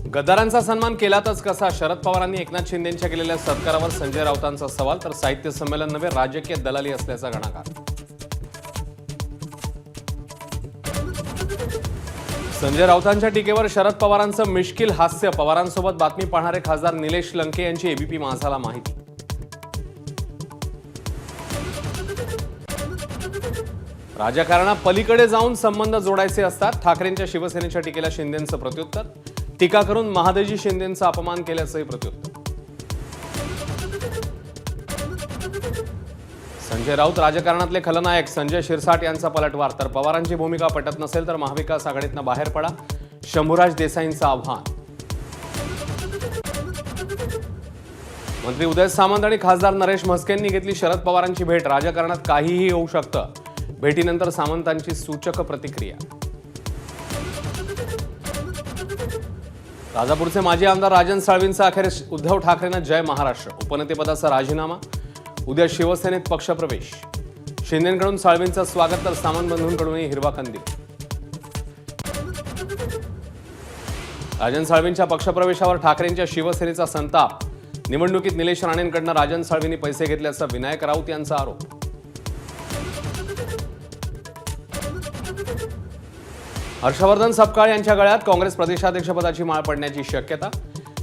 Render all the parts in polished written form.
गद्दारांचा सन्मान केलातच कसा? शरद पवारांनी एकनाथ शिंदेंच्या केलेल्या सत्कारावर संजय राऊतांचा सवाल, तर साहित्य संमेलन नव्हे राजकीय दलाली असल्याचा घणाघात. संजय राऊतांच्या टीकेवर शरद पवारांचं मिश्किल हास्य. पवारांसोबत बातमी पाहणारे खासदार निलेश लंके यांची एबीपी माझाला माहिती. राजकारणा पलीकडे जाऊन संबंध जोडायचे असतात. ठाकरेंच्या शिवसेनेच्या टीकेला शिंदेंचं प्रत्युत्तर. टीका करून महादजी शिंदेंचा अपमान केल्याचंही प्रत्युत्तर. संजय राऊत राजकारणातले खलनायक. संजय शिरसाट यांचा पलटवार. तर पवारांची भूमिका पटत नसेल तर महाविकास आघाडीतनं बाहेर पडा, शंभूराज देसाईंचं आव्हान. मंत्री उदय सामंत आणि खासदार नरेश म्हस्केंनी घेतली शरद पवारांची भेट. राजकारणात काहीही होऊ शकतं. भेटीनंतर सामंतांची सूचक प्रतिक्रिया. राजापूरचे माजी आमदार राजन साळवींचा अखेर उद्धव ठाकरेंना जय महाराष्ट्र. उपनेतेपदाचा राजीनामा. उद्या शिवसेनेत पक्षप्रवेश. शिंदेंकडून साळवींचं स्वागत तर सामंत बंधूंकडूनही हिरवा कंदील. राजन साळवींच्या पक्षप्रवेशावर ठाकरेंच्या शिवसेनेचा संताप. निवडणुकीत निलेश राणेंकडून राजन साळवींनी पैसे घेतल्याचा विनायक राऊत यांचा आरोप. हर्षवर्धन सपकाळ यांच्या गळ्यात काँग्रेस प्रदेशाध्यक्षपदाची माळ पडण्याची शक्यता.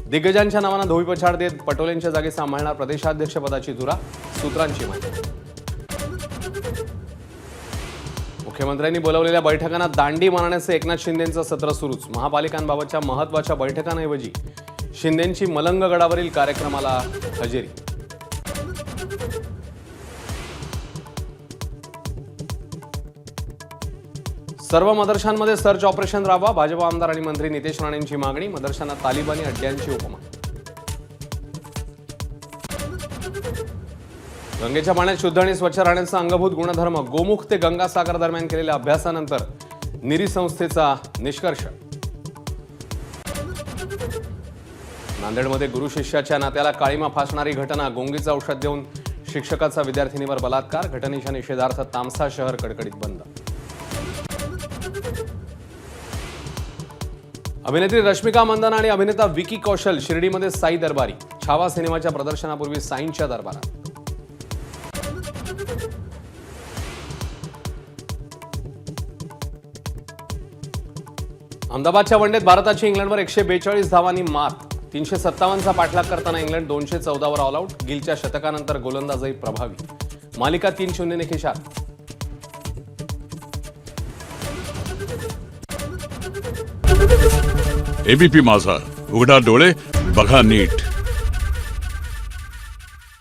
दिग्गजांच्या नावानं धोबीपछाड देत पटोलेंच्या जागी सांभाळणार प्रदेशाध्यक्षपदाची धुरा. सूत्रांची माहिती. मुख्यमंत्र्यांनी बोलावलेल्या बैठकांना दांडी मारण्याचं एकनाथ शिंदेंचं सत्र सुरूच. महापालिकांबाबतच्या महत्त्वाच्या बैठकांऐवजी शिंदेंची मलंगगडावरील कार्यक्रमाला हजेरी. सर्व मदरशांमध्ये सर्च ऑपरेशन राबवा. भाजप आमदार आणि मंत्री नितेश राणेंची मागणी. मदरशांना तालिबानी अड्ड्यांची उपमा. गंगेच्या पाण्यात शुद्ध आणि स्वच्छ राहण्याचा अंगभूत गुणधर्म. गोमुख ते गंगासागर दरम्यान केलेल्या अभ्यासानंतर निरी संस्थेचा निष्कर्ष. नांदेडमध्ये गुरु शिष्याच्या नात्याला काळीमा फासणारी घटना. गोंगीचं औषध देऊन शिक्षकाचा विद्यार्थिनीवर बलात्कार. घटनेच्या निषेधार्थ तामसा शहर कडकडीत बंद. अभिनेत्री रश्मिका मंदाना आणि अभिनेता विकी कौशल शिर्डीमध्ये साई दरबारी. छावा सिनेमाच्या प्रदर्शनापूर्वी साईंच्या दरबारात. अहमदाबादच्या वनडेत भारताची इंग्लंडवर 142 धावांनी मात. 357चा पाठलाग करताना इंग्लंड 214वर ऑल आऊट. गिलच्या शतकानंतर गोलंदाजही प्रभावी. मालिका 3-0 खिशात. एबीपी माझा, उघडा डोळे बघा नीट.